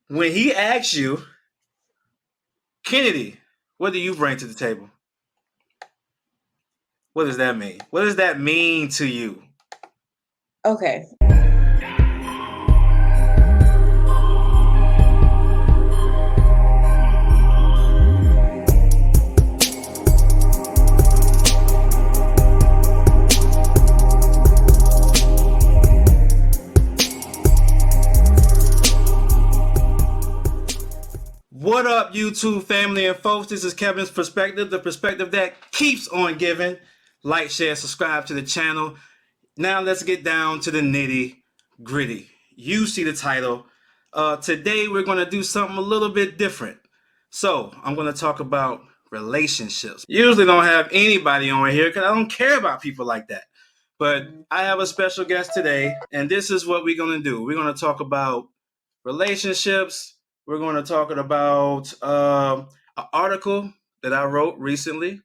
When he asks you, Kennedy, what do you bring to the table? What does that mean? What does that mean to you? Okay. What up, YouTube family and folks? This is Kevin's perspective, the perspective that keeps on giving. Like, share, subscribe to the channel. Now let's get down to the nitty gritty. You see the title. Today we're going to do something a little bit different. So I'm going to talk about relationships. Usually don't have anybody on here because I don't care about people like that. But I have a special guest today, and this is what we're going to do. We're going to talk about relationships. We're going to talk about an article that I wrote recently,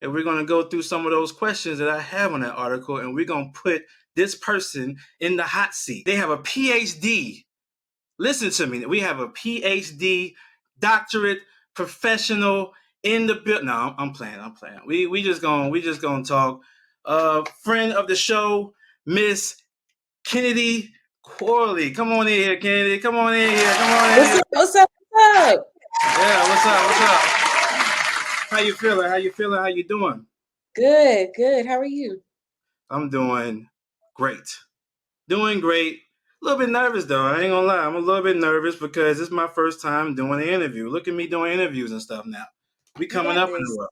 and we're going to go through some of those questions that I have on that article, and we're going to put this person in the hot seat. They have a PhD. Listen to me. We have a PhD, doctorate, professional in the build. No, I'm playing. We just gonna talk. Friend of the show, Miss Kennedy Corley. Come on in here, Kennedy. Come on in here. Come on in What's here. up? What's up? What's up? Yeah, what's up? What's up? How you feeling? How you feeling? How you doing? Good, good. How are you? I'm doing great. Doing great. A little bit nervous though. I ain't gonna lie. I'm a little bit nervous because it's my first time doing an interview. Look at me doing interviews and stuff now. We You coming got up in the this. world.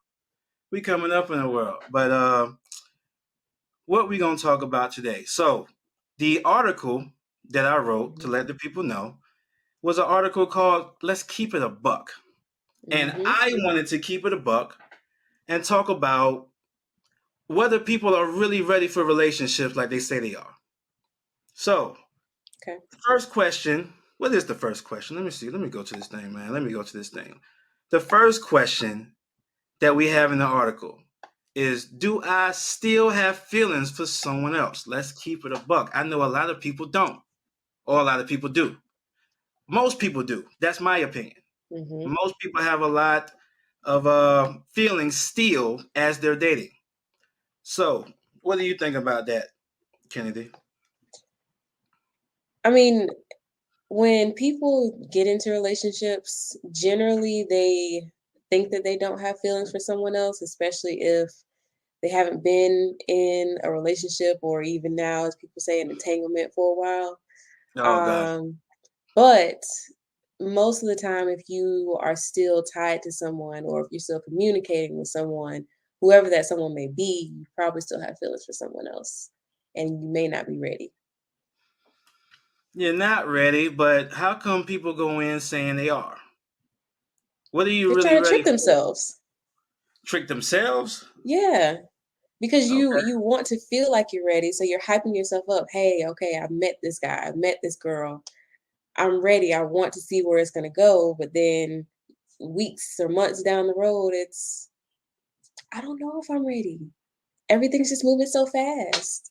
We coming up in the world. But what we gonna talk about today? So the article that I wrote to let the people know was an article called "Let's Keep It a Buck," and Mm-hmm. I wanted to keep it a buck and talk about whether people are really ready for relationships like they say they are. So, Okay. first question. What is the first question? Let me see. Let me go to this thing, man. Let me go to this thing. The first question that we have in the article is, do I still have feelings for someone else? Let's keep it a buck. I know a lot of people don't, or a lot of people do. Most people do. That's my opinion. Mm-hmm. Most people have a lot of feelings still as they're dating. So, what do you think about that, Kennedy? I mean, when people get into relationships, generally they think that they don't have feelings for someone else, especially if they haven't been in a relationship or even now, as people say, an entanglement for a while. Oh God. Um, but most of the time, if you are still tied to someone or if you're still communicating with someone, whoever that someone may be, you probably still have feelings for someone else and you may not be ready. You're not ready, but how come people go in saying they are? What are you They're really trying to ready trick for? themselves. Trick themselves? Yeah. Because you Okay. you want to feel like you're ready, so you're hyping yourself up. Hey, okay, I met this guy, I met this girl. I'm ready. I want to see where it's gonna go. But then weeks or months down the road, it's I don't know if I'm ready. Everything's just moving so fast.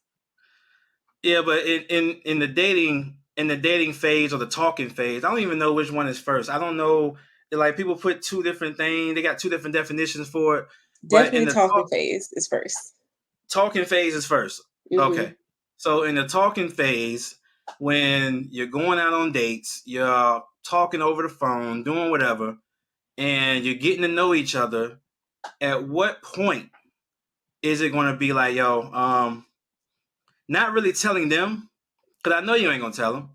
Yeah, but in the dating phase or the talking phase, I don't even know which one is first. I don't know. Like people put two different things. They got two different definitions for it. But in Definitely the talking phase is first. talking phase is first. Okay. Mhm. So in the talking phase, when you're going out on dates, you're talking over the phone, doing whatever, and you're getting to know each other, at what point is it going to be like, yo, not really telling them, because I know you ain't going to tell them,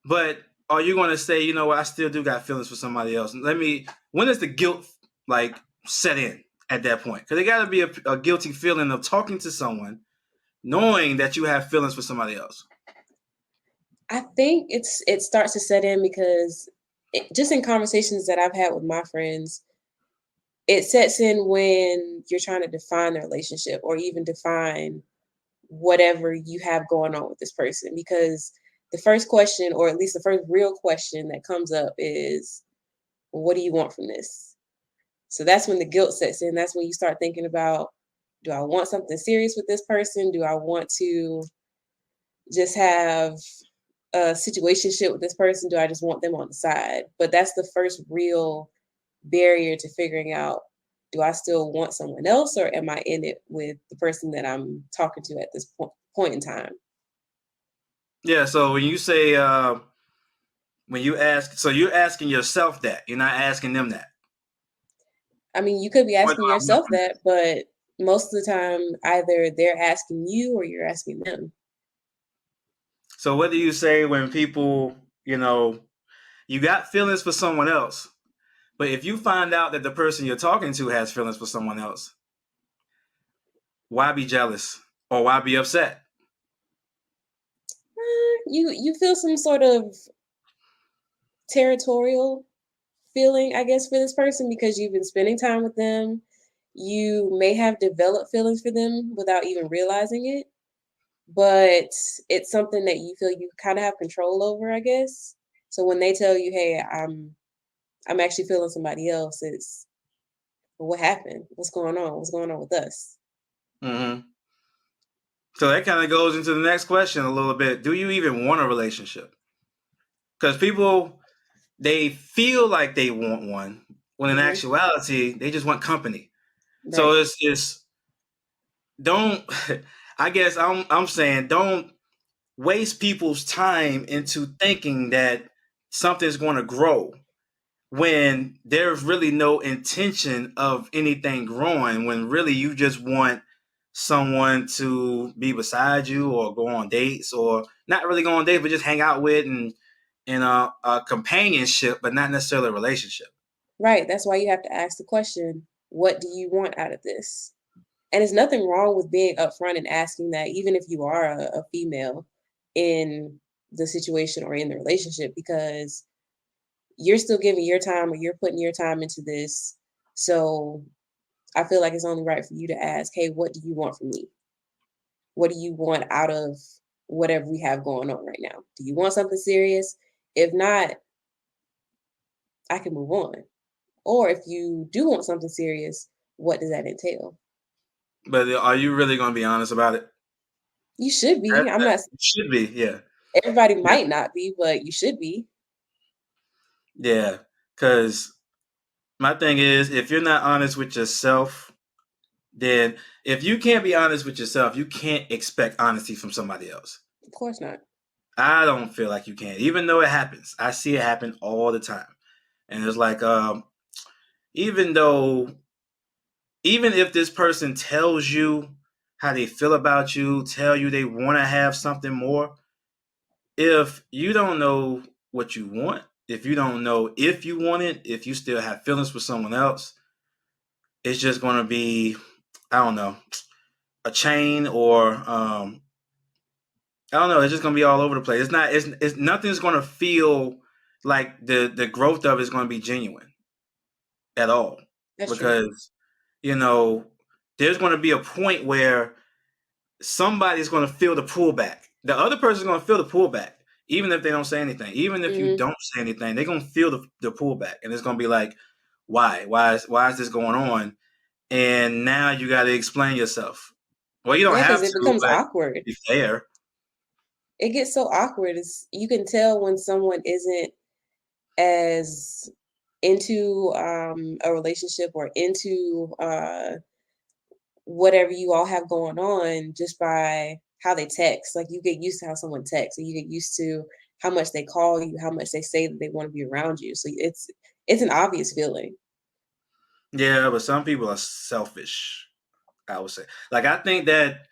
but are you going to say, you know what, I still do got feelings for somebody else? When does the guilt like set in at that point? Because there got to be a guilty feeling of talking to someone knowing that you have feelings for somebody else. I think it starts to set in because just in conversations that I've had with my friends, it sets in when you're trying to define the relationship or even define whatever you have going on with this person because the first question or at least the first real question that comes up is well, what do you want from this? So that's when the guilt sets in. That's when you start thinking about do I want something serious with this person? Do I want to just have a situationship with this person? Do I just want them on the side? But that's the first real barrier to figuring out, do I still want someone else, or am I in it with the person that I'm talking to at this point in time? Yeah. So when you say when you ask, so you're asking yourself that. You're not asking them that. I mean, you could be What asking do I want yourself from that, but most of the time, either they're asking you or you're asking them. this? So what do you say when people, you got feelings for someone else, but if you find out that the person you're talking to has feelings for someone else, why be jealous or why be upset? You feel some sort of territorial feeling, I guess, for this person because you've been spending time with them. You may have developed feelings for them without even realizing it, but it's something that you feel you kind of have control over, I guess. So when they tell you, "Hey, I'm actually feeling somebody else," it's, well, what happened? What's going on? What's going on with us? Hmm. So that kind of goes into the next question a little bit. Do you even want a relationship? Because people, they feel like they want one, when in Hmm. actuality, they just want company. So Right. it's don't. I guess I'm saying don't waste people's time into thinking that something's going to grow when there's really no intention of anything growing, when really you just want someone to be beside you or go on dates, or not really go on dates but just hang out with, and in a companionship but not necessarily a relationship. Right. That's why you have to ask the question, what do you want out of this? And there's nothing wrong with being upfront and asking that, even if you are a female in the situation or in the relationship, because you're still giving your time or you're putting your time into this. So I feel like it's only right for you to ask, hey, what do you want from me? What do you want out of whatever we have going on right now? Do you want something serious? If not, I can move on. Or if you do want something serious, what does that entail? But are you really going to be honest about it? You should That, be. I'm that not, should be, yeah. everybody Yeah, might not be, but you should be. yeah. Because my thing is, if you're not honest with yourself, then if you can't be honest with yourself, you can't expect honesty from somebody else. Of course not. I don't feel like you can, even though it happens. I see it happen all the time, and it's like, even though, even if this person tells you how they feel about you, tell you they want to have something more, if you don't know what you want, if you don't know if you want it, if you still have feelings for someone else, it's just going to be, I don't know, a chain, or I don't know. It's just gonna be all over the place. It's not. It's nothing's gonna feel like the growth of it is gonna be genuine at all, That's true. because you know there's gonna be a point where somebody's gonna feel the pullback. The other person's gonna feel the pullback, even if they don't say anything. Even if you Hmm. don't say anything, they're gonna feel the pullback, and it's gonna be like, why? Why is this going on? And now you got to explain yourself. Well, you don't Yeah, because have it to, becomes but awkward. be fair. It gets so awkward. It's, you can tell when someone isn't as into a relationship or into whatever you all have going on just by how they text. Like you get used to how someone texts, and you get used to how much they call you, how much they say that they want to be around you. So it's an obvious feeling. Yeah, but some people are selfish, I would say. Like, I think that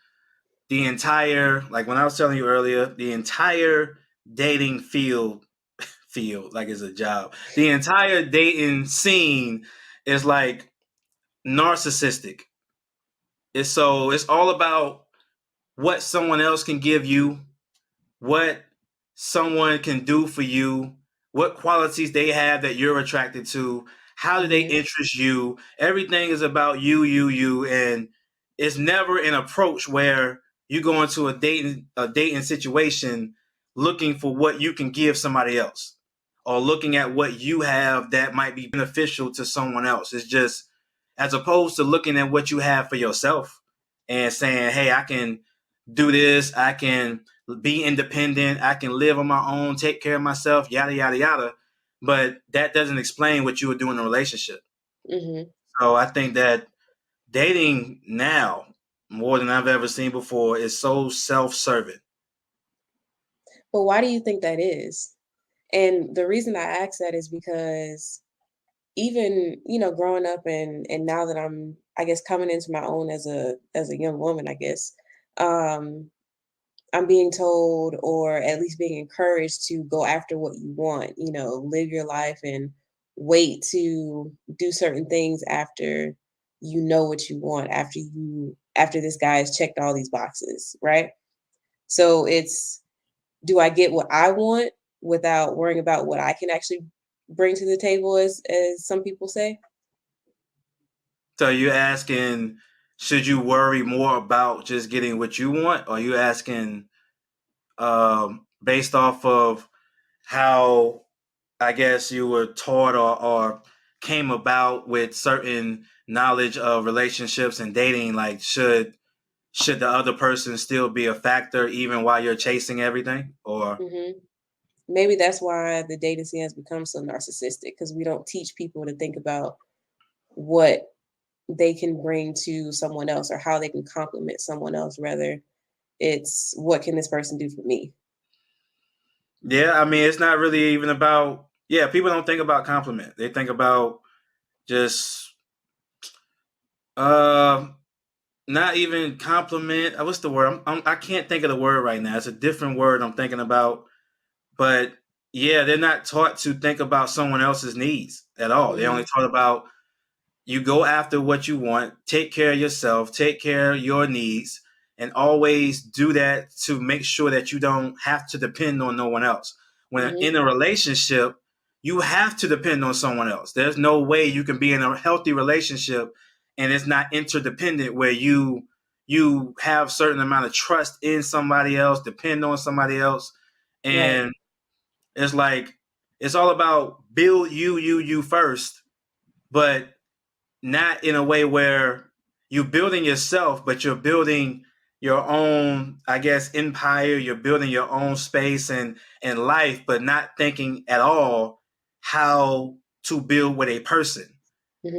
the entire, like when I was telling you earlier, the entire dating field, like it's a job. The entire dating scene is like narcissistic. It's all about what someone else can give you, what someone can do for you, what qualities they have that you're attracted to, how do they Hmm. interest you. Everything is about you, and it's never an approach where you go into a dating situation looking for what you can give somebody else, or looking at what you have that might be beneficial to someone else. It's just, as opposed to looking at what you have for yourself and saying, hey, I can do this, I can be independent. I can live on my own, take care of myself, yada, yada, yada. But that doesn't explain what you would do in a relationship. Hmm. So I think that dating now, more than I've ever seen before, is so self serving. But why do you think that is? And the reason I ask that is because even, growing up and now that I'm, I guess, coming into my own as a young woman, I guess, um, I'm being told or at least being encouraged to go after what you want, live your life and wait to do certain things after you know what you want, after this guy has checked all these boxes, right? So it's, do I get what I want without worrying about what I can actually bring to the table, as some people say? So you asking, should you worry more about just getting what you want? Or are you asking based off of how I guess you were taught or came about with certain knowledge of relationships and dating, like should the other person still be a factor even while you're chasing everything? Or Hmm. Maybe that's why the dating scene has become so narcissistic, because we don't teach people to think about what they can bring to someone else or how they can compliment someone else. Rather, it's what can this person do for me? yeah, I mean it's not really even about, yeah, people don't think about compliment. They think about just uh not even compliment. What's the word? I can't think of the word right now. It's a different word I'm thinking about. But yeah, they're not taught to think about someone else's needs at all. They only Hmm. taught about you go after what you want, take care of yourself, take care of your needs, and always do that to make sure that you don't have to depend on no one else. When Hmm. in a relationship, you have to depend on someone else. There's no way you can be in a healthy relationship and it's not interdependent where you have certain amount of trust in somebody else, depend on somebody else, Right. and it's like it's all about build you first, but not in a way where you're building yourself, but you're building your own, I guess, empire. You're building your own space and life, but not thinking at all how to build with a person.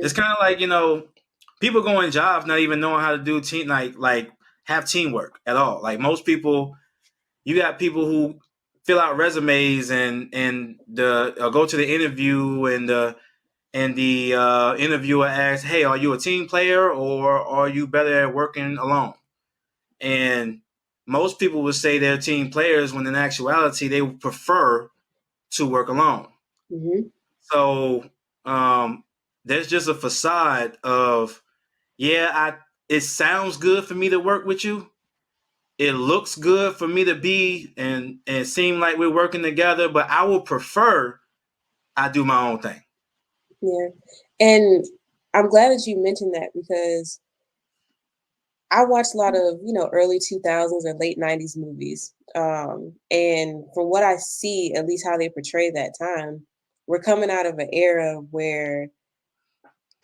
It's Hmm. kind of like, people go in jobs not even knowing how to do team, like have teamwork at all. Like most people, you got people who fill out resumes and the go to the interview and the interviewer asks, "Hey, are you a team player or are you better at working alone?" And most people would say they're team players when in actuality they would prefer to work alone. Hmm. So um, there's just a facade of, yeah, it sounds good for me to work with you. It looks good for me to be and seem like we're working together, but I would prefer I do my own thing. Yeah. And I'm glad that you mentioned that, because I watched a lot of, early 2000s or late 90s movies. And from what I see, at least how they portray that time, we're coming out of an era where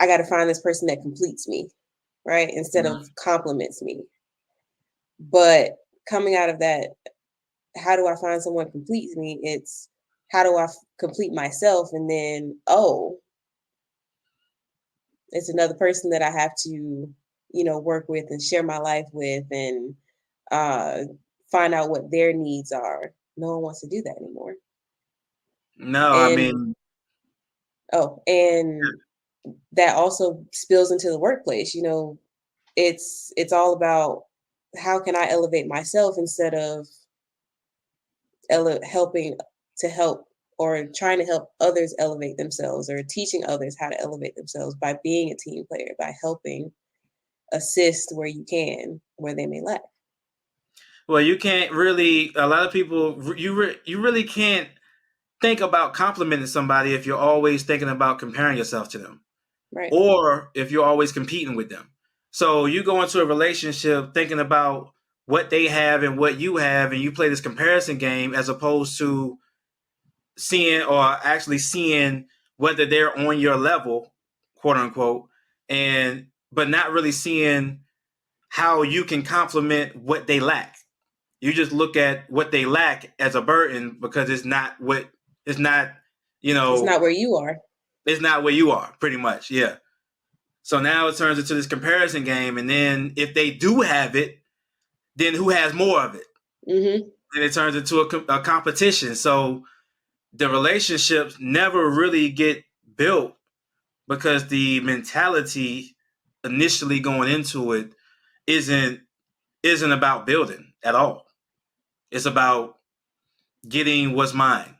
I got to find this person that completes me, right? Instead of compliments me. But coming out of that, how do I find someone completes me? It's how do complete myself? And then, oh, it's another person that I have to, work with and share my life with and uh, find out what their needs are. No one wants to do that anymore. No, I And mean, and that also spills into the workplace. It's all about how can I elevate myself instead of helping to help or trying to help others elevate themselves or teaching others how to elevate themselves by being a team player, by helping assist where you can, where they may lack. well, you can't really. A lot of people, you really can't think about complimenting somebody if you're always thinking about comparing yourself to them, Right. or if you're always competing with them. So you go into a relationship thinking about what they have and what you have, and you play this comparison game as opposed to seeing or actually seeing whether they're on your level, quote unquote, and but not really seeing how you can complement what they lack. You just look at what they lack as a burden because it's not, you It's know, not where you are. it's not where you are, pretty much. Yeah. So now it turns into this comparison game, and then if they do have it, then who has more of it? Mm-hmm. And it turns into a competition. So the relationships never really get built because the mentality initially going into it isn't isn't about building at all. It's about getting what's mine.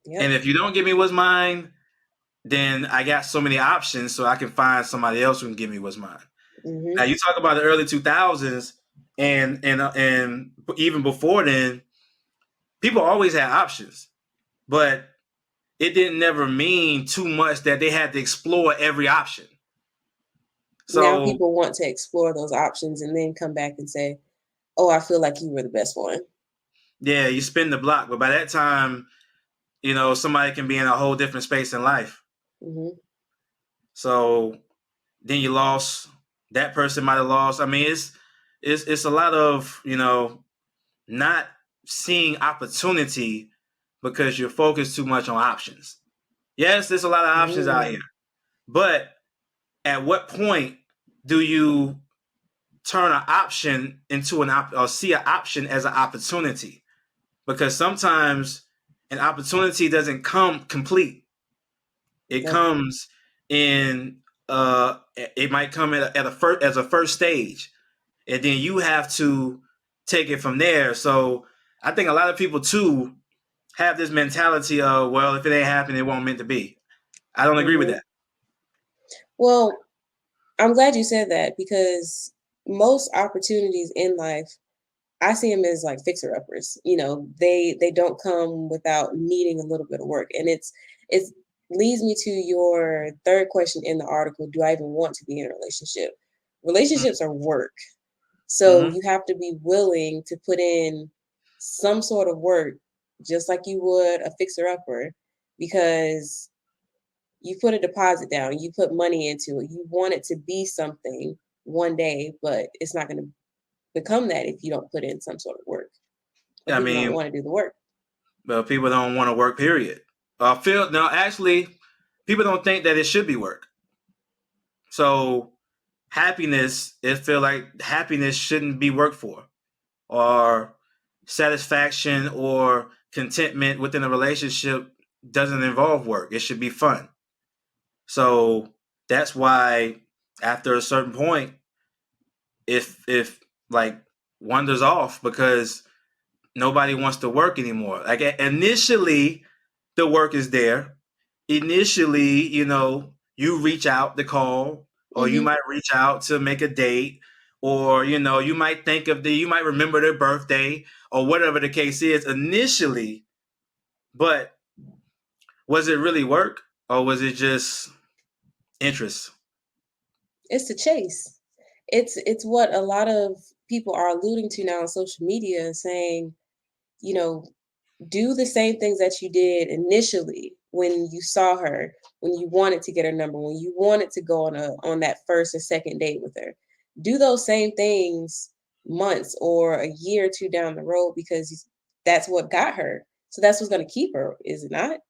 And Yep. if you don't give me what's mine, then I got so many options so I can find somebody else who can give me what's mine. Now Mm-hmm. you talk about the early 2000s and even before then, people always had options, but it didn't never mean too much that they had to explore every option. Now So people want to explore those options and then come back and say, "Oh, I feel like you were the best one." yeah, you spin the block, but by that time, somebody can be in a whole different space in life. Mm-hmm. So then you lost. That person might have lost. I mean, it's a lot of not seeing opportunity because you're focused too much on options. Yes, there's a lot of options out here, Mm. but at what point do you turn an option into or see an option as an opportunity? Because sometimes an opportunity doesn't come complete. It Nope. comes in it might come at a first as a first stage, and then you have to take it from there. So I think a lot of people too have this mentality of, well, if it ain't happening, it won't meant to be. I don't agree with Mm-hmm. that. Well, I'm glad you said that because most opportunities in life, I see them as like fixer uppers. They don't come without needing a little bit of work, and it leads me to your third question in the article. Do I even want to be in a relationship? Relationships are work, so Mm-hmm. you have to be willing to put in some sort of work, just like you would a fixer upper, because you put a deposit down, you put money into it, you want it to be something one day, but it's not going to become that if you don't put in some sort of work, or I people don't mean, want to do the work. well, people don't want to work. Period. Feel no. Actually, people don't think that it should be work. So happiness, it feel like happiness shouldn't be worked for, or satisfaction or contentment within a relationship doesn't involve work. It should be fun. So that's why after a certain point, if like wanders off because nobody wants to work anymore. Like initially, the work is there. Initially, you reach out to call, or you Hmm. might reach out to make a date, or you might you might remember their birthday, or whatever the case is initially. But was it really work, or was it just interest? It's the chase. It's what a lot of people are alluding to now on social media, saying, you know, do the same things that you did initially when you saw her, when you wanted to get her number, when you wanted to go on that first or second date with her. Do those same things months or a year or two down the road because that's what got her. So that's what's going to keep her, is it not?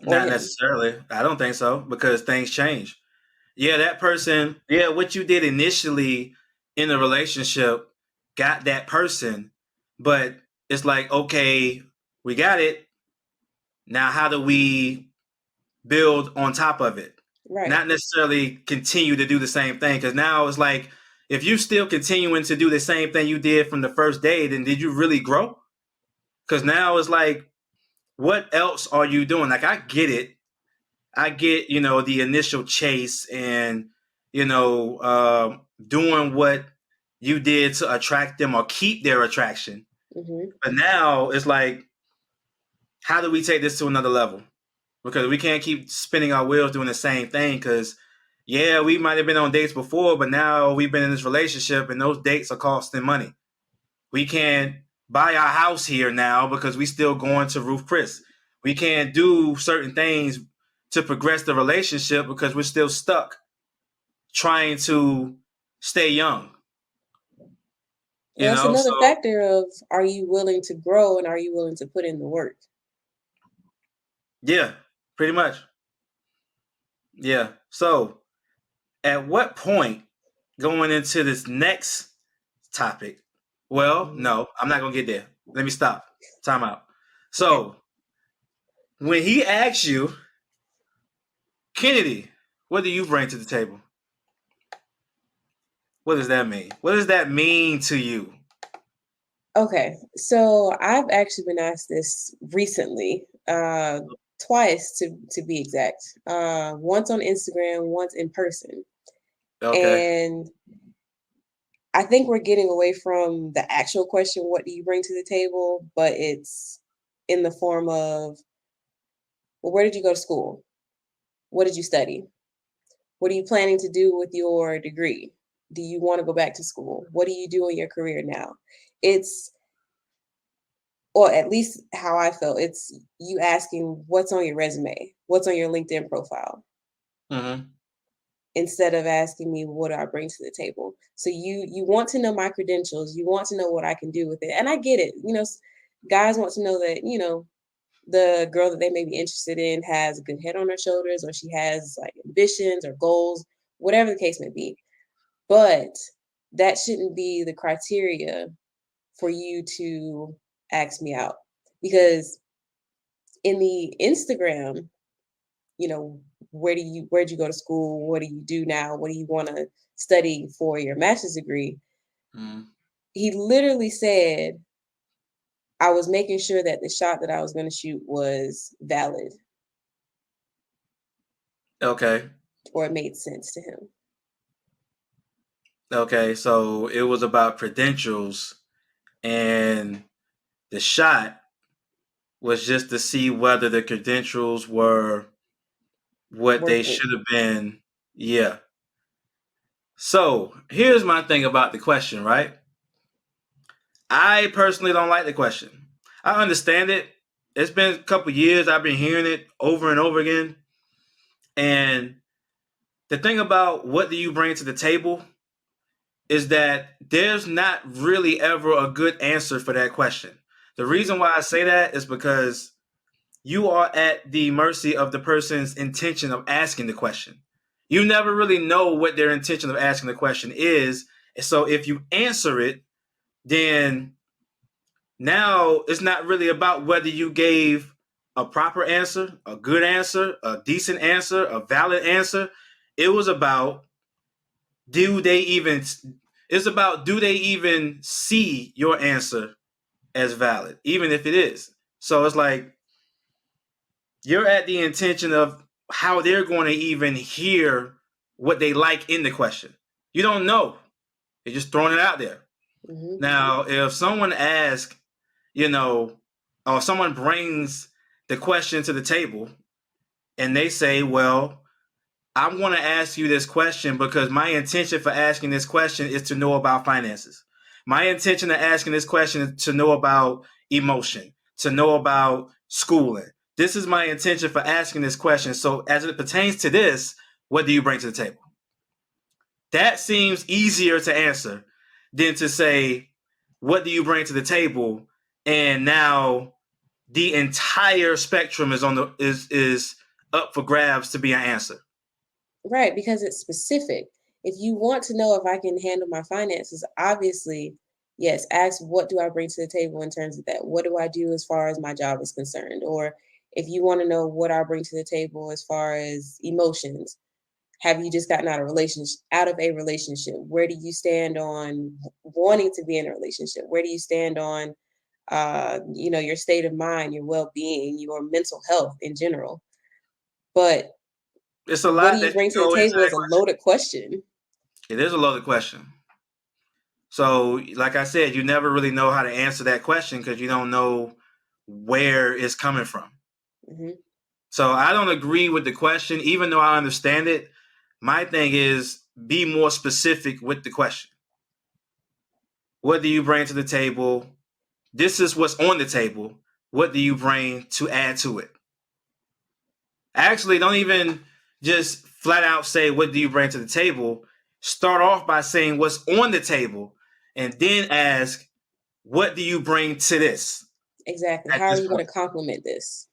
Or Not him? necessarily. I don't think so because things change. Yeah, that person, yeah, what you did initially in a relationship got that person, but it's like, okay, we got it. Now, how do we build on top of it? Right. Not necessarily continue to do the same thing. Because now it's like, if you're still continuing to do the same thing you did from the first day, then did you really grow? Because now it's like, what else are you doing? Like, I get it. I get, the initial chase and, doing what you did to attract them or keep their attraction. Hmm. But now it's like, how do we take this to another level? Because we can't keep spinning our wheels doing the same thing. Because, yeah, we might have been on dates before, but now we've been in this relationship and those dates are costing money. We can't buy our house here now because we still going to Roof Chris. We can't do certain things to progress the relationship because we're still stuck trying to stay young. Well, that's So another factor of, are you willing to grow and are you willing to put in the work? yeah, pretty much. Yeah. So at what point going into this next topic? Well, Mhm. no, I'm not gonna get there. Let me stop. Time out. Okay. So when he asks you, Kennedy, what do you bring to the table? What does that mean? What does that mean to you? Okay. So I've actually been asked this recently, twice to be exact. Once on Instagram, once in person. Okay. And I think we're getting away from the actual question, what do you bring to the table? But it's in the form of, well, where did you go to school? What did you study? What are you planning to do with your degree? Do you want to go back to school? What do you do in your career now? It's, or at least how I felt, it's you asking what's on your resume, what's on your LinkedIn profile, Mm-hmm. instead of asking me what do I bring to the table. So you want to know my credentials, you want to know what I can do with it. And I get it. Guys want to know that, the girl that they may be interested in has a good head on her shoulders, or she has like ambitions or goals, whatever the case may be. But that shouldn't be the criteria for you to ask me out. Because in the Instagram, you know, where'd you go to school? What do you do now? What do you want to study for your master's degree? Mm-hmm. He literally said, I was making sure that the shot that I was going to shoot was valid, Okay. or it made sense to him. Okay. So it was about credentials, and the shot was just to see whether the credentials were what they Worth it. should have been. Yeah. So here's my thing about the question, right? I personally don't like the question. I understand it. It's been a couple years. I've been hearing it over and over again. And the thing about what do you bring to the table is that there's not really ever a good answer for that question. The Mhm. reason why I say that is because you are at the mercy of the person's intention of asking the question. You never really know what their intention of asking the question is. So if you answer it, then now it's not really about whether you gave a proper answer, a good answer, a decent answer, a valid answer. It was about do they even it's about do they even see your answer as valid, even if it is. So it's like you're at the intention of how they're going to even hear what they like in the question. You don't know. You're just throwing it out there. Mhm. Now, if someone asks, you know, or someone brings the question to the table and they say, well, I want to ask you this question because my intention for asking this question is to know about finances. My intention of asking this question is to know about emotion, to know about schooling. This is my intention for asking this question. So, as it pertains to this, what do you bring to the table? That seems easier to answer than to say, what do you bring to the table? And now the entire spectrum is on the is up for grabs to be an answer. Right, because it's specific. If you want to know if I can handle my finances, obviously, yes, ask what do I bring to the table in terms of that? What do I do as far as my job is concerned? Or if you want to know what I bring to the table as far as emotions, have you just gotten out of a relationship? Where do you stand on wanting to be in a relationship? Where do you stand on your state of mind, your well-being, your mental health in general? But It's a what do lot you that can bring to the go into table that is a question. loaded question. It is a loaded question. So, like I said, you never really know how to answer that question because you don't know where it's coming from. Mhm. So, I don't agree with the question, even though I understand it. My thing is be more specific with the question. What do you bring to the table? This is what's on the table. What do you bring to add to it? Actually, don't even just flat out say, what do you bring to the table? Start off by saying what's on the table and then ask, what do you bring to this Exactly. at How are this you going point? to complement this?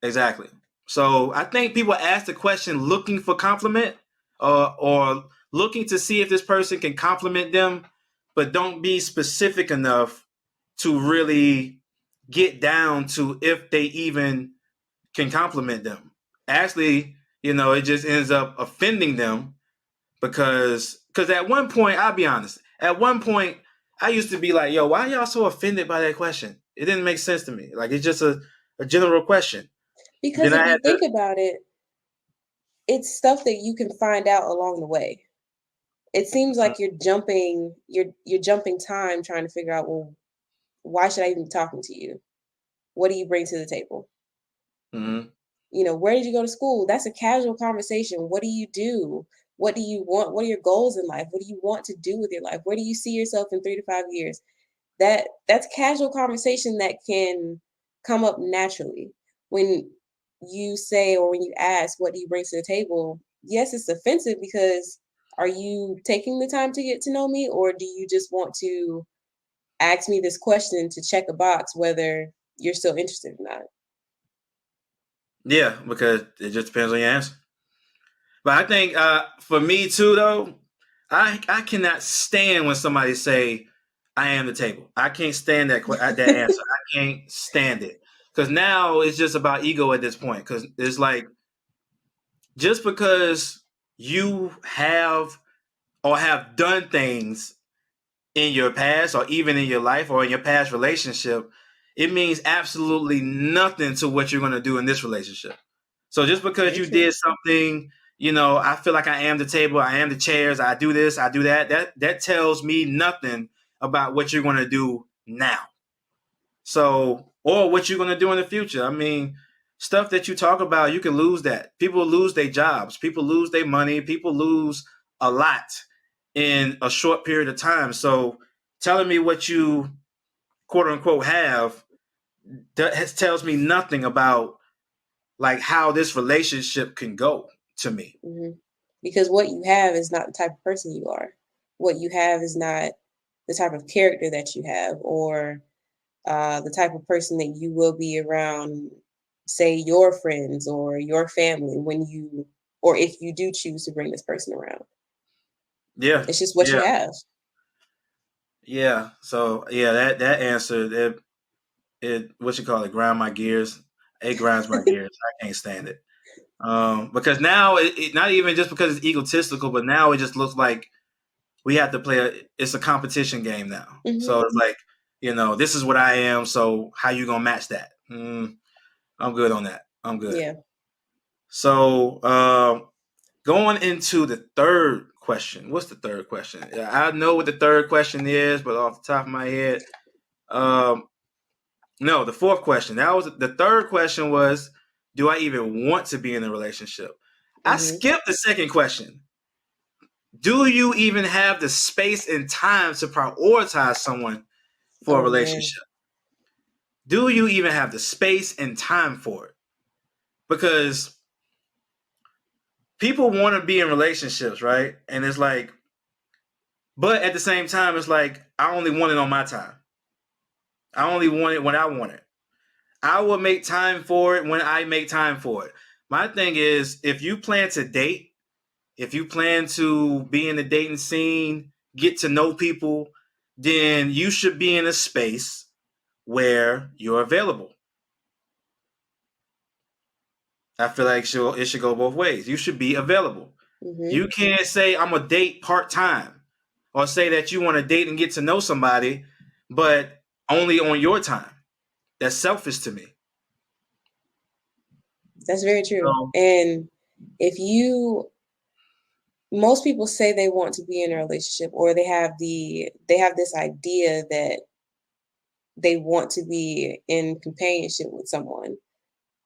Exactly. So I think people ask the question looking for compliment, or looking to see if this person can compliment them, but don't be specific enough to really get down to if they even can compliment them. Actually, it just ends up offending them because at one point, I'll be honest, at one point I used to be like, yo, why y'all so offended by that question? It didn't make sense to me. Like, it's just a general question. Because Then if I you had to. think about it, it's stuff that you can find out along the way. It seems like you're jumping time trying to figure out, well, why should I even be talking to you? What do you bring to the table? Mhm. Where did you go to school? That's a casual conversation. What do you do? What do you want? What are your goals in life? What do you want to do with your life? Where do you see yourself in 3 to 5 years? That's casual conversation that can come up naturally when you say, or when you ask, what do you bring to the table? Yes, it's offensive because are you taking the time to get to know me, or do you just want to ask me this question to check a box whether you're still interested or not? Yeah, because it just depends on your answer. But I think for me too, though, I cannot stand when somebody say, "I am the table." I can't stand that answer. I can't stand it because now it's just about ego at this point. Because it's like, just because you have or have done things in your past or even in your life or in your past relationship, it means absolutely nothing to what you're going to do in this relationship. So just because Very you true. did something, I feel like I am the table, I am the chairs, I do this, I do that. That tells me nothing about what you're going to do now. So, or what you're going to do in the future. I mean, stuff that you talk about, you can lose that. People lose their jobs, people lose their money, people lose a lot in a short period of time. So, telling me what you quote unquote have tells me nothing about like how this relationship can go to me. Hmm. Because what you have is not the type of person you are. What you have is not the type of character that you have, or the type of person that you will be around, say, your friends or your family when you, or if you do choose to bring this person around. Yeah, It's just what you yeah, have. yeah. So yeah, that answer, it what you call it, grind my gears. It grinds my gears. I can't stand it. Because now it not even just because it's egotistical, but now it just looks like we have to play it's a competition game now. So Hmm. it's like, this is what I am. So how you gonna match that? I'm good on that. I'm good. Yeah. So going into the third question. What's the third question? Yeah, I know what the third question is, but off the top of my head, um, no, the fourth question. That was the third question was, do I even want to be in a relationship? I Hmm. skipped the second question. Do you even have the space and time to prioritize someone for a Oh man. relationship? Do you even have the space and time for it? Because people want to be in relationships, right? And it's like, but at the same time, it's like, I only want it on my time. I only want it when I want it. I will make time for it when I make time for it. My thing is, if you plan to date, if you plan to be in the dating scene, get to know people, then you should be in a space where you're available. I feel like it should go both ways. You should be available. Hmm. You can't say I'm a date part time, or say that you want to date and get to know somebody, but only on your time. That's selfish to me. That's very true. So, And if you, most people say they want to be in a relationship, or they have this idea that they want to be in companionship with someone,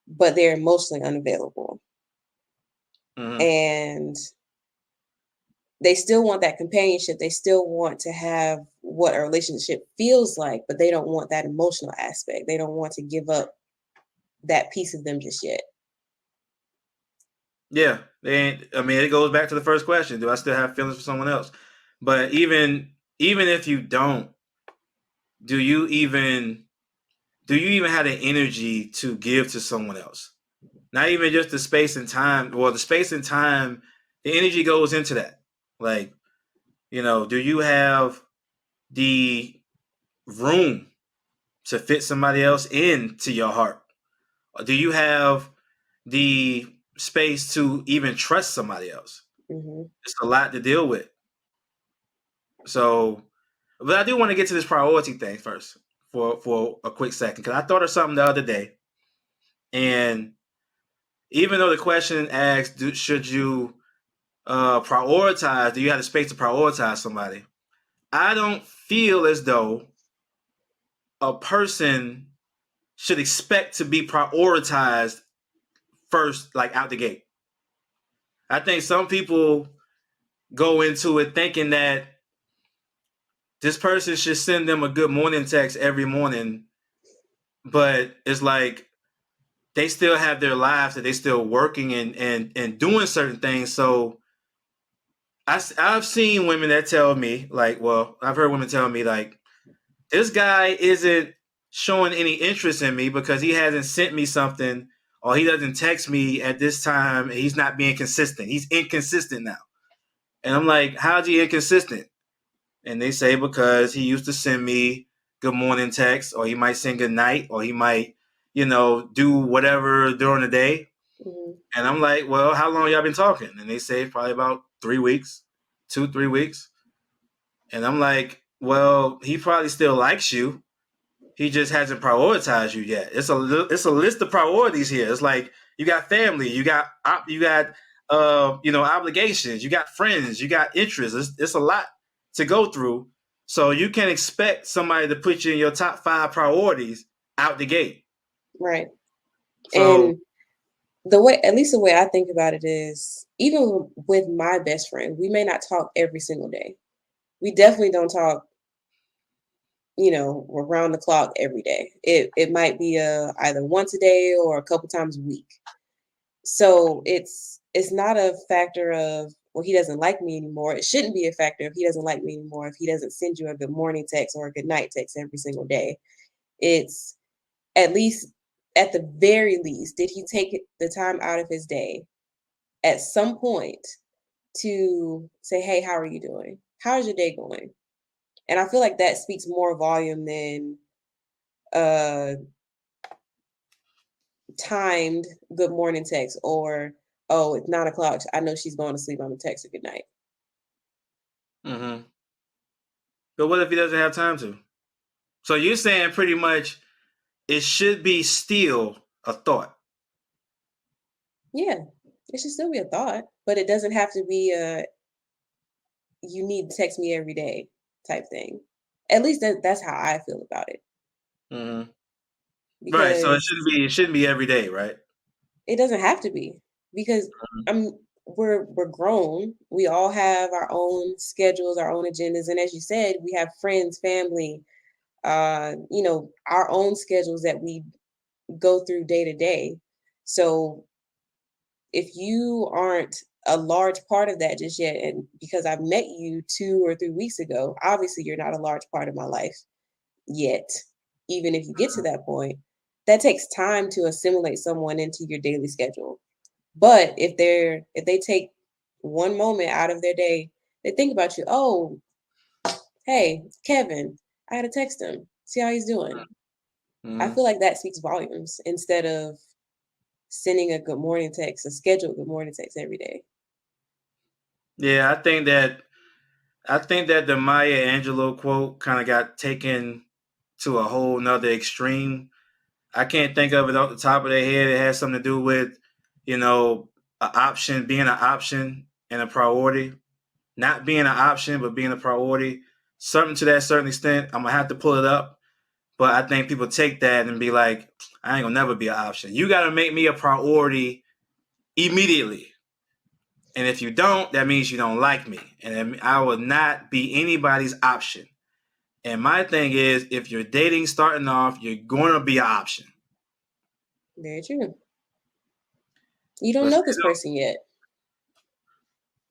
but they're emotionally unavailable. mhm. And they still want that companionship. They still want to have what a relationship feels like, but they don't want that emotional aspect. They don't want to give up that piece of them just yet. Yeah, I mean, it goes back to the first question: do I still have feelings for someone else? But even even if you don't, do you even have the energy to give to someone else? Not even just the space and time. Well, the space and time, the energy goes into that. Like, do you have the room to fit somebody else into your heart? Or do you have the space to even trust somebody else? Hmm. It's a lot to deal with. So, but I do want to get to this priority thing first for a quick second because I thought of something the other day, and even though the question asks, should you prioritize? Do you have the space to prioritize somebody? I don't feel as though a person should expect to be prioritized first, like out the gate. I think some people go into it thinking that this person should send them a good morning text every morning, but it's like they still have their lives that they still working and doing certain things. So I've seen women that tell me like, well, I've heard women tell me like, this guy isn't showing any interest in me because he hasn't sent me something or he doesn't text me at this time. And he's not being consistent. He's inconsistent now. And I'm like, how's he inconsistent? And they say because he used to send me good morning text, or he might send good night, or he might, do whatever during the day. Hmm. And I'm like, well, how long y'all been talking? And they say probably about 3 weeks, 2, 3 weeks. And I'm like, well, he probably still likes you. He just hasn't prioritized you yet. It's a list of priorities here. It's like you got family, you got obligations, you got friends, you got interests. It's a lot to go through. So you can expect somebody to put you in your top 5 priorities out the gate. Right. So And the way, at least the way I think about it is, even with my best friend, we may not talk every single day. We definitely don't talk, around the clock every day. It might be either once a day or a couple times a week. So it's not a factor of, well, he doesn't like me anymore. It shouldn't be a factor if he doesn't like me anymore, if he doesn't send you a good morning text or a good night text every single day. It's at least, at the very least, did he take the time out of his day at some point to say, hey, how are you doing? How's your day going? And I feel like that speaks more volume than uh timed good morning text, or, oh, it's 9 o'clock, I know she's going to sleep, I'm gonna text her good night. mhm. But what if he doesn't have time to? So you're saying pretty much it should be still a thought. Yeah, it should still be a thought, but it doesn't have to be a you need to text me every day type thing. At least that's how I feel about it. Hmm. Right. So it Because shouldn't be every day, right? it doesn't have to be, because we're grown. We all have our own schedules, our own agendas, and as you said, we have friends, family, our own schedules that we go through day to day. So if you aren't a large part of that just yet, and because I've met you 2 or 3 weeks ago, obviously you're not a large part of my life yet. Even if you get to that point, that takes time to assimilate someone into your daily schedule. But if they take one moment out of their day, they think about you. Oh, hey, Kevin, I had to text him, see how he's doing. I Hmm. feel like that speaks volumes instead of sending a good morning text, a scheduled good morning text every day. Yeah, I think that the Maya Angelou quote kind of got taken to a whole nother extreme. I can't think of it off the top of their head. It has something to do with, an option being an option and a priority, not being an option but being a priority. Something to that certain extent. I'm gonna have to pull it up, but I think people take that and be like, I ain't gonna never be an option. You got to make me a priority immediately. And if you don't, that means you don't like me. And I will not be anybody's option. And my thing is, if you're dating starting off, you're going to be an option. Very true. You don't But know this person yet.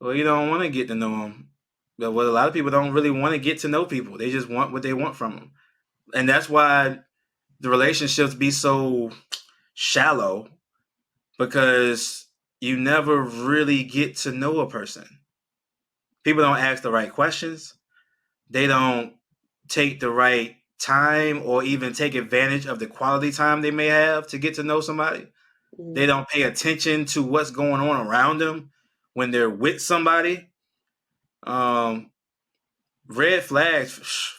well, you don't want to get to know them. But what a lot of people don't really want to get to know people. They just want what they want from them. And that's why the relationships be so shallow, because you never really get to know a person. People don't ask the right questions. They don't take the right time or even take advantage of the quality time they may have to get to know somebody. They Mhm. don't pay attention to what's going on around them when they're with somebody. Um, red flags,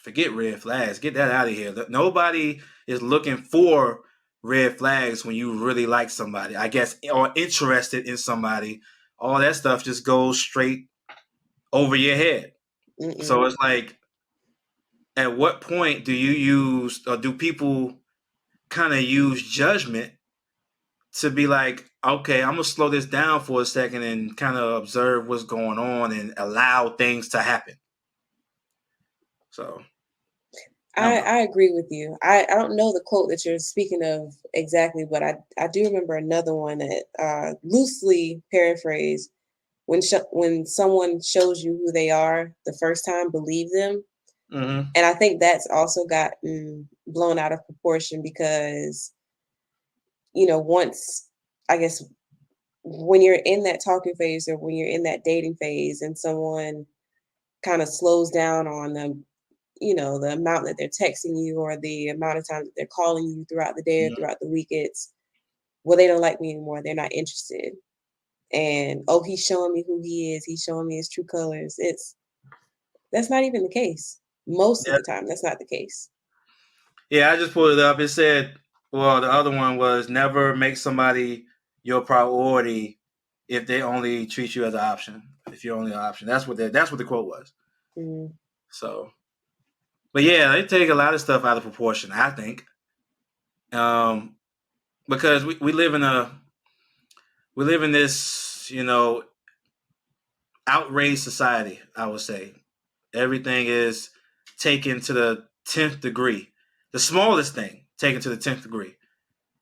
forget red flags. Get that out of here. Nobody is looking for red flags when you really like somebody, I guess, or interested in somebody. All that stuff just goes straight over your head. So Mm-mm. it's like, at what point do you use, or do people kind of use judgment to be like, okay, I'm gonna slow this down for a second and kind of observe what's going on and allow things to happen. So I don't know. I agree with you. I don't know the quote that you're speaking of exactly, but I do remember another one that loosely paraphrased, when someone shows you who they are the first time, believe them. Mm-hmm. And I think that's also gotten blown out of proportion because, once, I guess, when you're in that talking phase or when you're in that dating phase and someone kind of slows down on them, the amount that they're texting you or the amount of time that they're calling you throughout the day or throughout the week, it's, well, they don't like me anymore. They're not interested. And, oh, he's showing me who he is. He's showing me his true colors. That's not even the case. Most of Yeah, the time, that's not the case. yeah. I just pulled it up. It said, well, the other one was never make somebody your priority if they only treat you as an option. If you're only an option, that's what the quote was. Mm, So, but yeah, they take a lot of stuff out of proportion, I think, um, because we live in this, outraged society. I would say everything is taken to the 10th degree, the smallest thing taken to the 10th degree,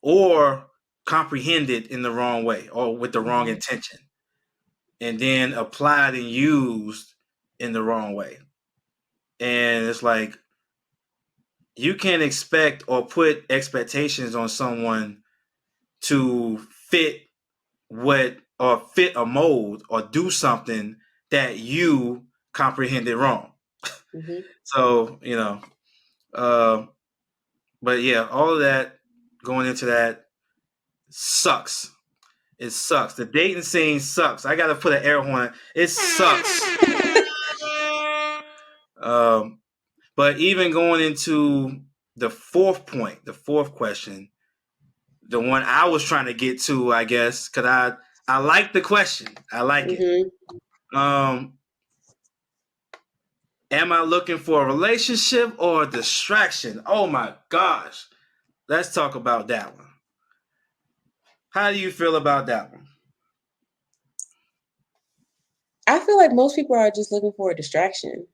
or comprehended in the wrong way or with the wrong mhm, intention, and then applied and used in the wrong way. And it's like, you can't expect or put expectations on someone to fit what, or fit a mold or do something that you comprehended wrong. mhm. So, uh, but yeah, all of that going into that sucks. It sucks. The dating scene sucks. I gotta put an air horn. It sucks. Um, but even going into the fourth point, the fourth question, the one I was trying to get to, I guess, because I like the question. I like it. Mhm. Um, am I looking for a relationship or a distraction? Oh my gosh. Let's talk about that one. How do you feel about that one? I feel like most people are just looking for a distraction.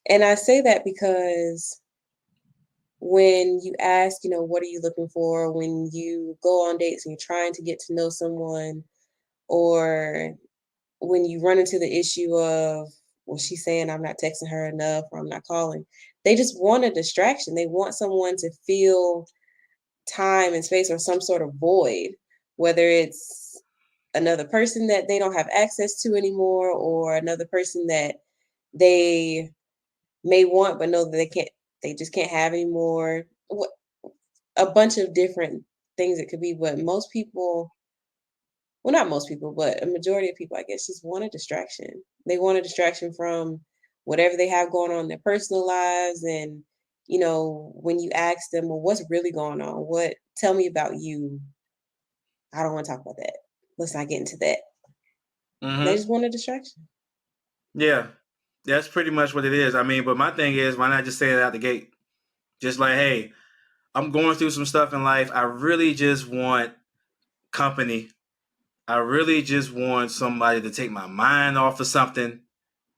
And I say that because when you ask, what are you looking for when you go on dates and you're trying to get to know someone, or when you run into the issue of, well, she's saying I'm not texting her enough or I'm not calling, they just want a distraction. They want someone to fill time and space or some sort of void, whether it's another person that they don't have access to anymore or another person that they may want but know that they just can't have anymore. A bunch of different things it could be, but most people, well, not most people, but a majority of people, I guess, just want a distraction. They want a distraction from whatever they have going on in their personal lives. And, when you ask them, well, what's really going on? Tell me about you. I don't want to talk about that. Let's not get into that. They Mm-hmm. just want a distraction. Yeah, that's pretty much what it is. I mean, but my thing is, why not just say it out the gate? Just like, hey, I'm going through some stuff in life. I really just want company. I really just want somebody to take my mind off of something.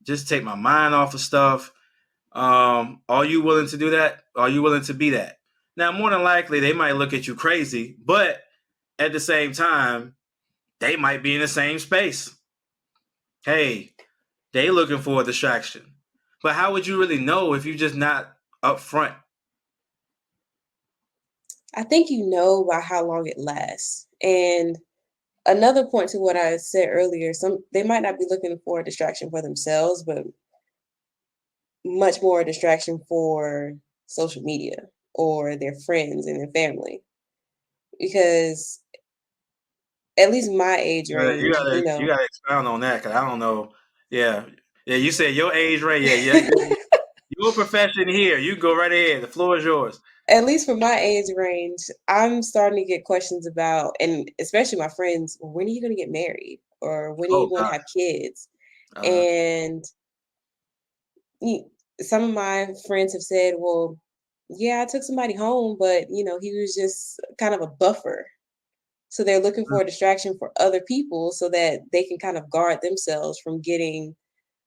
Just take my mind off of stuff. Are you willing to do that? Are you willing to be that? Now, more than likely, they might look at you crazy, but at the same time, they might be in the same space. Hey, They looking for a distraction. But how would you really know if you're just not upfront? I think you know by how long it lasts. And another point to what I said earlier, some they might not be looking for a distraction for themselves, but much more a distraction for social media or their friends and their family. Because at least my age You range, gotta you gotta expound on that because I don't know. Yeah, yeah. You said your age, right? Yeah, yeah. Your profession here. You go right ahead. The floor is yours. at least for my age range, I'm starting to get questions about, and especially my friends, when are you going to get married? Or when are you Oh going to God. have kids? Uh-huh. And you, some of my friends have said, well, yeah, I took somebody home, but he was just kind of a buffer. So they're looking for a distraction for other people so that they can kind of guard themselves from getting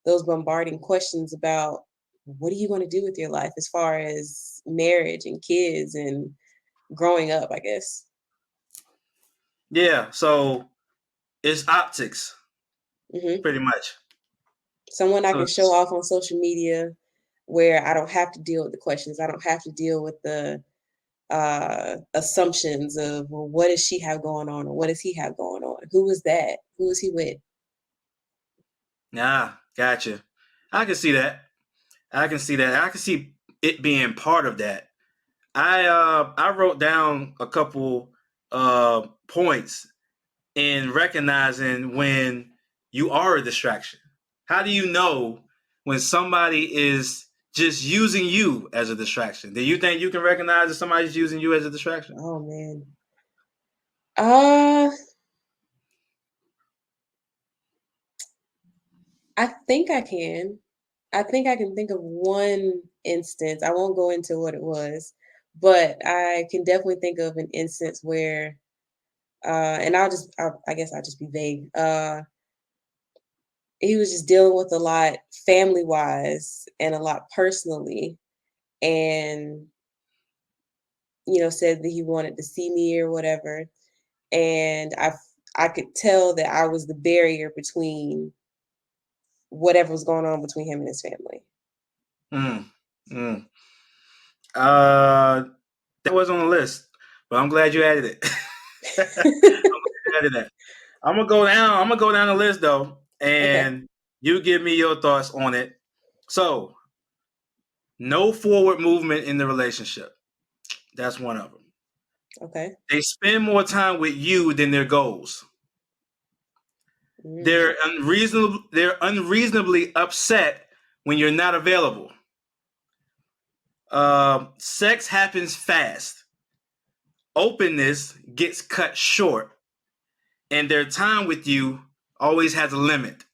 those bombarding questions about what are you going to do with your life as far as marriage and kids and growing up, I guess. Yeah. So it's optics, Hmm. pretty much. Someone I So can show off on social media where I don't have to deal with the questions. I don't have to deal with the assumptions of, well, what does she have going on or what does he have going on? Who is that? Who is he with? yeah, gotcha. I can see that. I can see that. I can see it being part of that. I wrote down a couple points in recognizing when you are a distraction. How do you know when somebody is just using you as a distraction? Do you think you can recognize if somebody's using you as a distraction? Oh man. Uh I think I can. I think I can think of one instance. I won't go into what it was, but I can definitely think of an instance where and I guess I'll just be vague. He was just dealing with a lot family wise and a lot personally, and said that he wanted to see me or whatever, and I could tell that I was the barrier between whatever was going on between him and his family. Mm, mm. Uh, that was on the list, but I'm glad you added it. I'm glad you added that. I'm gonna go down. I'm gonna go down the list though, Okay. and you give me your thoughts on it. So, no forward movement in the relationship. That's one of them. Okay. They spend more time with you than their goals. Mm, They're unreasonably upset when you're not available. Sex happens fast. Openness gets cut short, and their time with you always has a limit.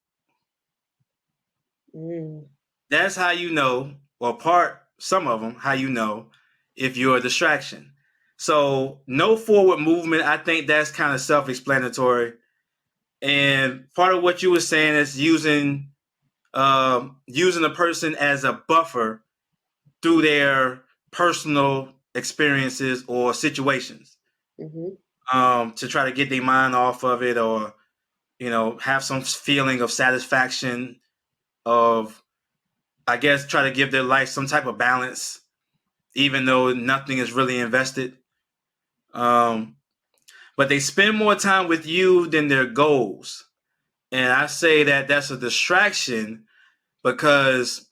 mm, That's how you know, or some of them, how you know if you're a distraction. So, no forward movement. I think that's kind of self-explanatory. And part of what you were saying is using a person as a buffer through their personal experiences or situations, mhm, to try to get their mind off of it, or have some feeling of satisfaction, of, I guess, try to give their life some type of balance, even though nothing is really invested. Um, but they spend more time with you than their goals. And I say that that's a distraction because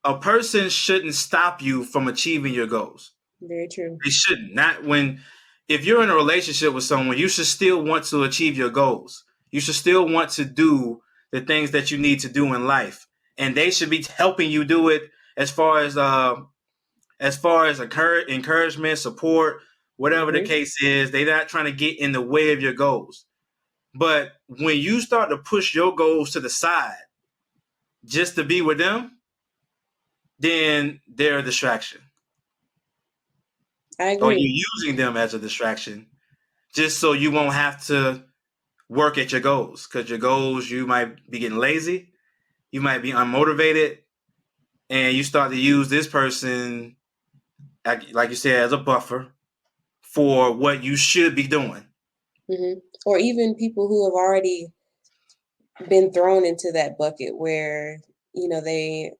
a person shouldn't stop you from achieving your goals. very true. They shouldn't. Not when, if you're in a relationship with someone, you should still want to achieve your goals. You should still want to do the things that you need to do in life, and they should be helping you do it as far as encouragement, support, whatever the Mhm, case is. They're not trying to get in the way of your goals. But when you start to push your goals to the side just to be with them, then they're a distraction. I Or agree. you're using them as a distraction just so you won't have to work at your goals. Because your goals, you might be getting lazy, you might be unmotivated, and you start to use this person, like you said, as a buffer for what you should be doing. Mhm. Or even people who have already been thrown into that bucket where, they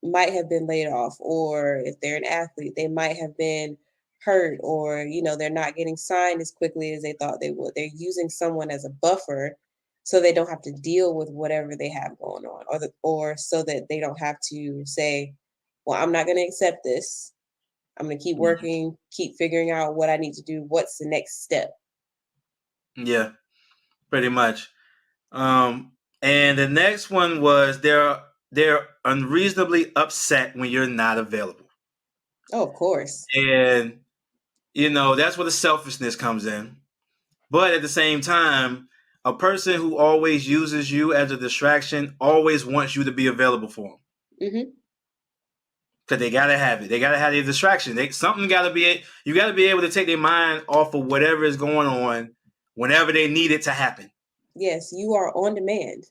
might have been laid off, or if they're an athlete, they might have been hurt, or, they're not getting signed as quickly as they thought they would. They're using someone as a buffer so they don't have to deal with whatever they have going on, or so that they don't have to say, well, I'm not going to accept this. I'm going to keep working, keep figuring out what I need to do. What's the next step? Yeah, pretty much. And the next one was they're unreasonably upset when you're not available. Oh, of course. And that's where the selfishness comes in. But at the same time, a person who always uses you as a distraction always wants you to be available for them. Mm-hmm. Because they gotta have it. They gotta have the distraction. Something gotta be. You gotta be able to take their mind off of whatever is going on whenever they need it to happen. Yes, you are on demand.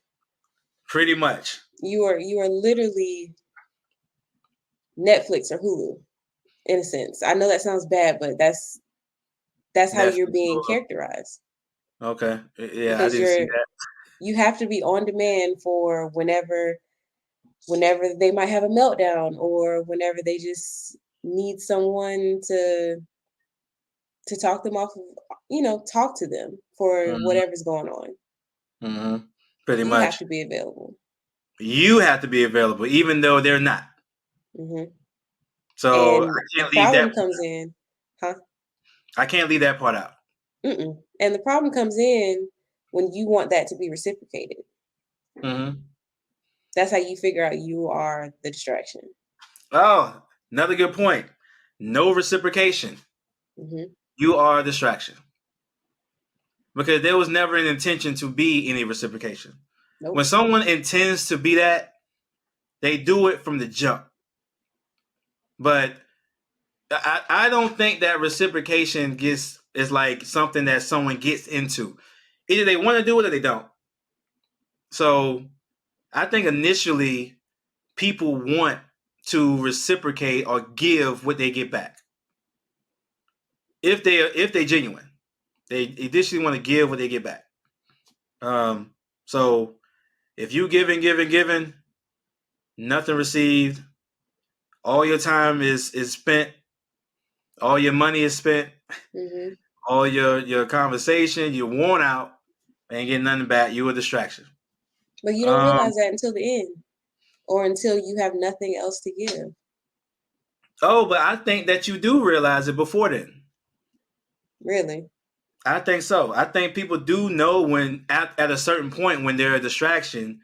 Pretty much. You are literally Netflix or Hulu, in a sense. I know that sounds bad, but that's how you're Netflix. being characterized. Okay. Yeah, I Because didn't see that. you have to be on demand for whenever they might have a meltdown, or whenever they just need someone to talk them off of, talk to them for Mm-hmm. whatever's going on. Mm-hmm. Pretty You have much. to be available. You have to be available, even though they're not. Hmm. So And I the can't leave that. problem comes in, huh? I can't leave that part out. Mm-mm. And the problem comes in when you want that to be reciprocated. Mm-hmm. That's how you figure out you are the distraction. Oh, another good point. No reciprocation. Hmm. You are a distraction. Because there was never an intention to be any reciprocation. When Nope. someone intends to be that, they do it from the jump. But I don't think that reciprocation is like something that someone gets into. Either they want to do it or they don't. So I think initially people want to reciprocate or give what they get back. If they genuine, they initially want to give what they get back. So if you giving, nothing received, all your time is spent, all your money is spent, Hmm. all your conversation, you're worn out, ain't getting nothing back. You a distraction. But you don't Um. realize that until the end, or until you have nothing else to give. Oh, but I think that you do realize it before then. Really. I think so. I think people do know when at a certain point when they're a distraction.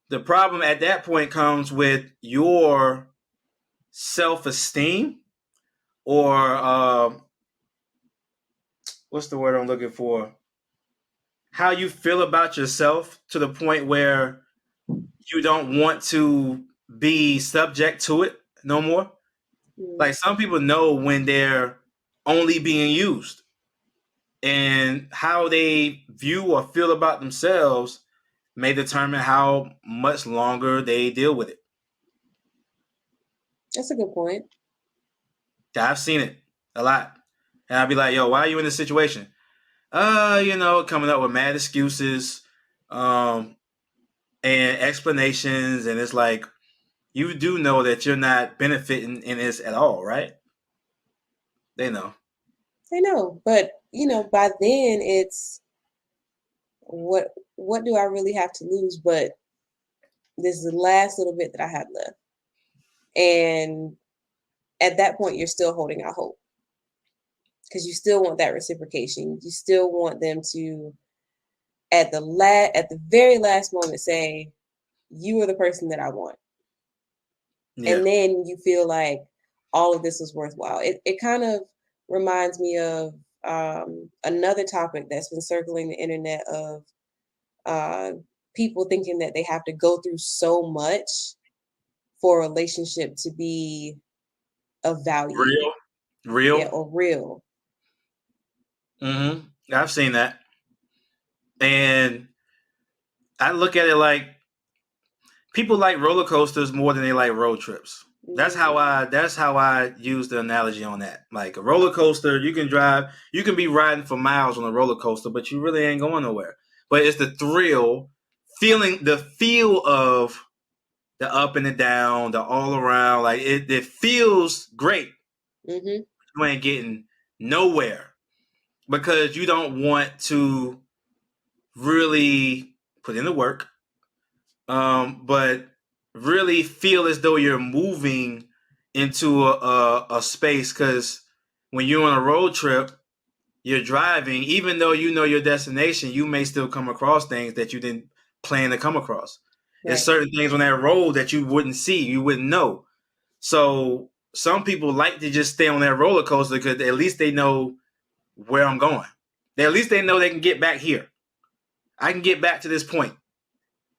The problem at that point comes with your self-esteem or what's the word I'm looking for? How you feel about yourself to the point where you don't want to be subject to it no more. Mm. Like some people know when they're only being used and how they view or feel about themselves may determine how much longer they deal with it. That's a good point. I've seen it a lot. And I'd be like, yo, why are you in this situation? Coming up with mad excuses, um, and explanations, and it's like you do know that you're not benefiting in this at all, right? They know. I know, but by then it's what do I really have to lose? But this is the last little bit that I have left, and at that point, you're still holding out hope because you still want that reciprocation. You still want them to at the very last moment say, "You are the person that I want," Yeah. and then you feel like all of this was worthwhile. It kind of reminds me of another topic that's been circling the internet of uh, people thinking that they have to go through so much for a relationship to be of value, Real. Real. yeah, or real. Mm-hmm. I've seen that. And I look at it like people like roller coasters more than they like road trips. That's Hmm. how I use the analogy on that. Like a roller coaster, you can be riding for miles on a roller coaster, but you really ain't going nowhere. But it's the thrill the feel of the up and the down, the all around, like it feels great. Mm-hmm. You ain't getting nowhere because you don't want to really put in the work, but really feel as though you're moving into a space. Because when you're on a road trip, you're driving, even though you know your destination, you may still come across things that you didn't plan to come across. There's Right. certain things on that road that you wouldn't see, you wouldn't know. So some people like to just stay on that roller coaster because at least they know where I'm going. At least they know they can get back here. I can get back to this point.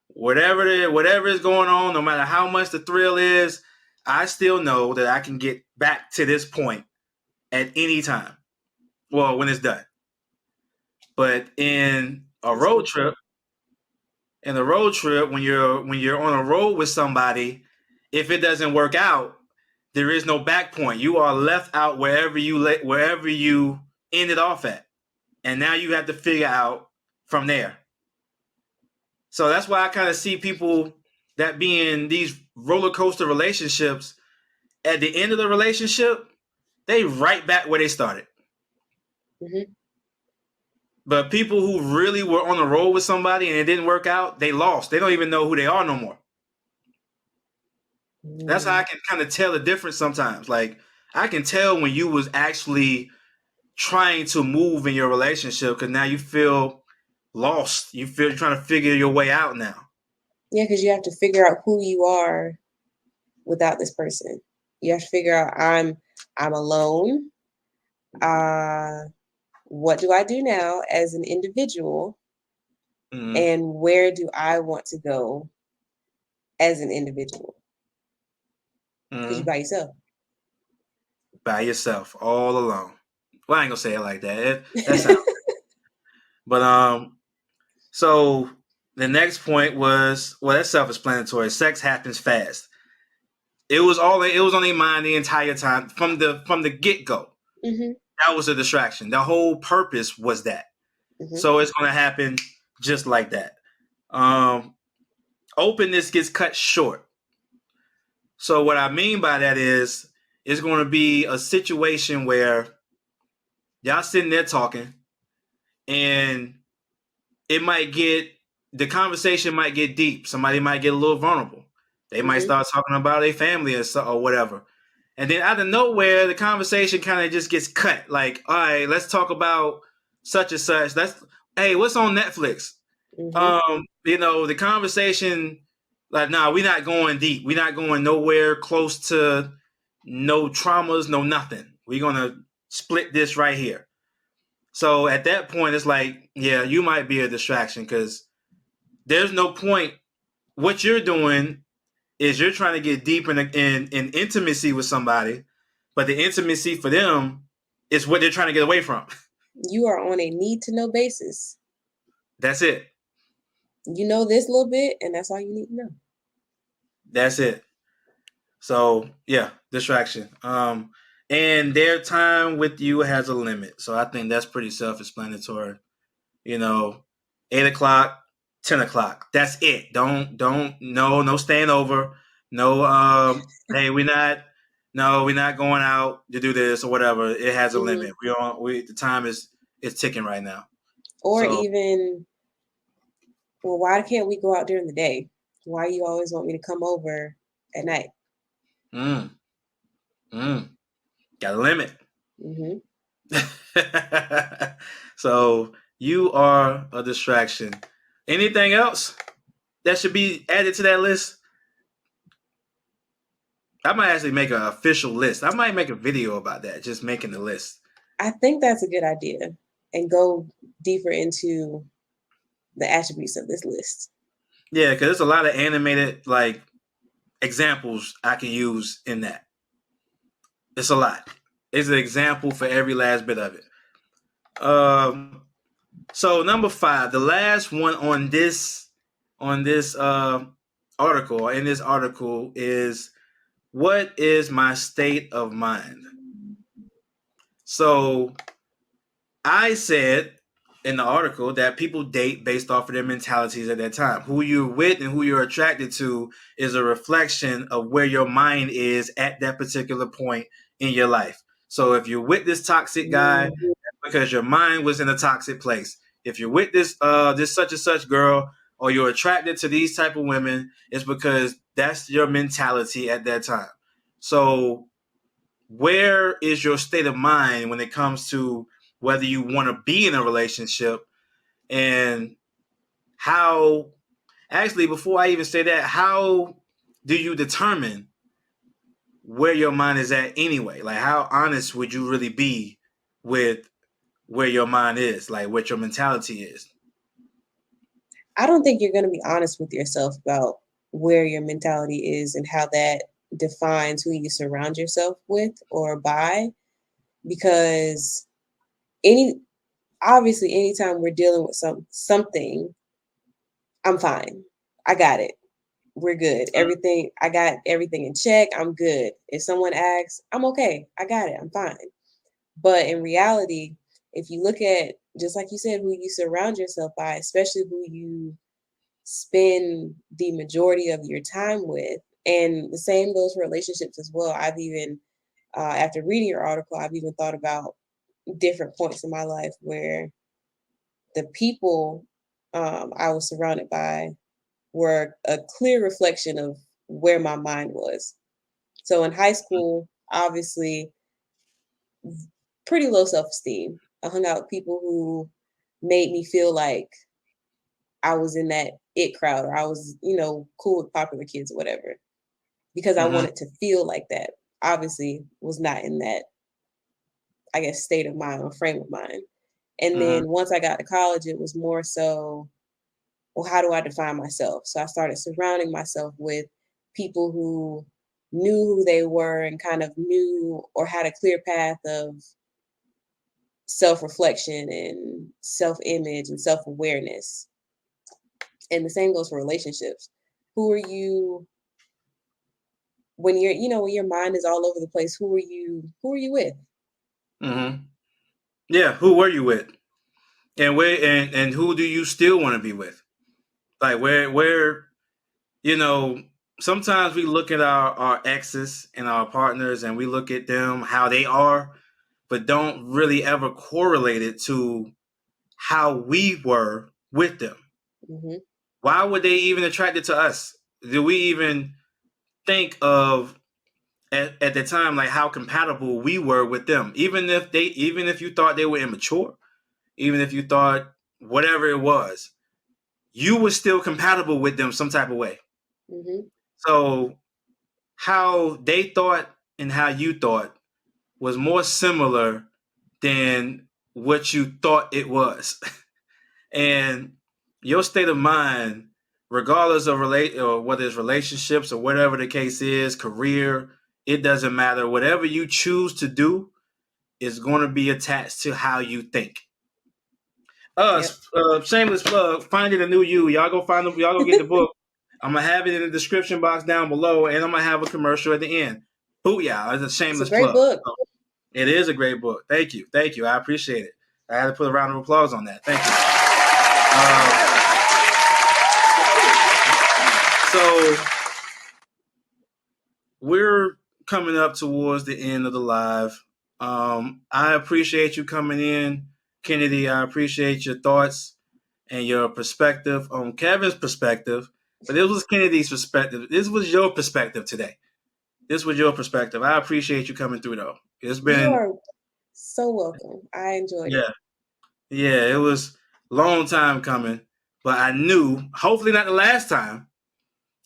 Whatever is going on, no matter how much the thrill is, I still know that I can get back to this point at any time. Well, when it's done. But That's a good point. in a road trip, when you're on a road with somebody, if it doesn't work out, there is no back point. You are left out wherever you ended off at, and now you have to figure out from there. So that's why I kind of see people that be in these roller coaster relationships. At the end of the relationship, they right back where they started. Mm-hmm. But people who really were on the road with somebody and it didn't work out, they lost. They don't even know who they are no more. That's how I Mm. can kind of tell the difference sometimes. Like I can tell when you was actually trying to move in your relationship because now you feel lost. You feel you're trying to figure your way out now. Yeah, because you have to figure out who you are without this person. You have to figure out I'm alone. Uh, what do I do now as an individual, Mm-hmm. and where do I want to go as an individual? Because you Mm-hmm. by yourself. By yourself, all alone. Well, I ain't gonna say it like that. That sounds. But so the next point was well, that's self-explanatory. Sex happens fast. It was on their mind the entire time from the get go. Mm-hmm. That was a distraction. The whole purpose was that. Mm-hmm. So it's gonna happen just like that. Um, Openness gets cut short. So what I mean by that is it's going to be a situation where y'all sitting there talking, and it might get the conversation might get deep. Somebody might get a little vulnerable. They might Mm-hmm. start talking about their family or whatever. And then out of nowhere, the conversation kind of just gets cut. Like, all right, let's talk about such and such. Hey, what's on Netflix? Mm-hmm. The conversation, like, nah, we're not going deep. We're not going nowhere close to no traumas, no nothing. We're gonna split this right here. So at that point, it's like, yeah, you might be a distraction because there's no point. What you're doing is you're trying to get deep in intimacy with somebody, but the intimacy for them is what they're trying to get away from. You are on a need to know basis. That's it. You know this little bit, and that's all you need to know. That's it. So yeah, distraction. And their time with you has a limit. So I think that's pretty self-explanatory. You know, 8 o'clock, 10 o'clock. That's it. Don't no staying over. No hey, we're not going out to do this or whatever. It has a Mm-hmm. limit. We the time is ticking right now. Or So even, well, why can't we go out during the day? Why you always want me to come over at night? mm, got a limit. Mm-hmm. So you are a distraction. Anything else that should be added to that list? I might actually make an official list. I might make a video about that, just making the list. I think that's a good idea, and go deeper into the attributes of this list. Yeah, because there's a lot of animated like examples I can use in that. It's a lot. It's an example for every last bit of it. So number 5, the last one on this article in this article is what is my state of mind? So I said in the article that people date based off of their mentalities at that time. Who you're with and who you're attracted to is a reflection of where your mind is at that particular point in your life. So if you're with this toxic guy, Mm-hmm. because your mind was in a toxic place. If you're with this such and such girl, or you're attracted to these type of women, it's because that's your mentality at that time. So where is your state of mind when it comes to whether you want to be in a relationship, and how, actually, before I even say that, how do you determine where your mind is at anyway? Like, how honest would you really be with where your mind is, like what your mentality is? I don't think you're going to be honest with yourself about where your mentality is and how that defines who you surround yourself with or by, because any obviously anytime we're dealing with something, I'm fine. I got it. We're good. Everything, I got everything in check. I'm good. If someone asks, I'm okay. I got it. I'm fine. But in reality, if you look at, just like you said, who you surround yourself by, especially who you spend the majority of your time with, and the same goes for relationships as well. I've even, after reading your article, I've even thought about different points in my life where the people I was surrounded by were a clear reflection of where my mind was. So in high school, obviously, pretty low self esteem. I hung out with people who made me feel like I was in that it crowd, or I was, cool with popular kids or whatever, because I Mm-hmm. wanted to feel like that. Obviously, was not in that, I guess, state of mind or frame of mind. And Mm-hmm. then once I got to college, it was more so, well, how do I define myself? So I started surrounding myself with people who knew who they were and kind of knew or had a clear path of self-reflection and self-image and self-awareness. And the same goes for relationships. Who are you when when your mind is all over the place? Who are you with? Mm-hmm. Yeah, who were you with, and where, and who do you still want to be with? Like, where you know sometimes we look at our exes and our partners, and we look at them how they are, but don't really ever correlate it to how we were with them. Hmm. Why were they even attracted to us? Do we even think of at the time, like, how compatible we were with them? Even if you thought they were immature, even if you thought whatever it was, you were still compatible with them some type of way. Hmm. So how they thought and how you thought was more similar than what you thought it was. And your state of mind, regardless of relate or whether it's relationships or whatever the case is, career, it doesn't matter. Whatever you choose to do is going to be attached to how you think. Yep. Shameless plug. Finding a New You. Y'all go find them. Y'all go get the book. I'm gonna have it in the description box down below, and I'm gonna have a commercial at the end. Booyah! It's a It's a shameless great plug. book. So, it is a great book. Thank you. I appreciate it. I had to put a round of applause on that. Thank you. So we're coming up towards the end of the live. I appreciate you coming in, Kennedy. I appreciate your thoughts and your perspective on Kevin's perspective. But this was Kennedy's perspective. This was your perspective today. This was your perspective. I appreciate you coming through, though. It's You been, are so welcome. I enjoyed it. yeah, yeah, it was a long time coming. But I knew, hopefully not the last time.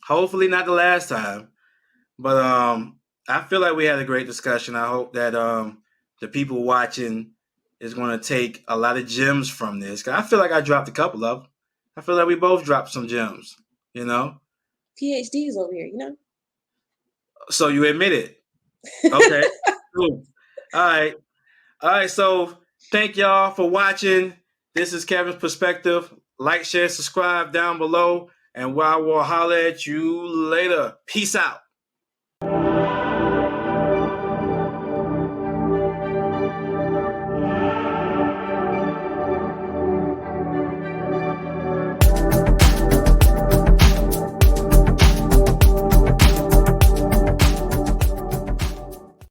Hopefully not the last time. But I feel like we had a great discussion. I hope that the people watching is going to take a lot of gems from this. 'Cause I feel like I dropped a couple of them. I feel like we both dropped some gems, you know? PhDs over here. So you admit it. Okay. Cool. All right. All right. So thank y'all for watching. This is Kevin's Perspective. Like, share, subscribe down below. And I will holler at you later. Peace out.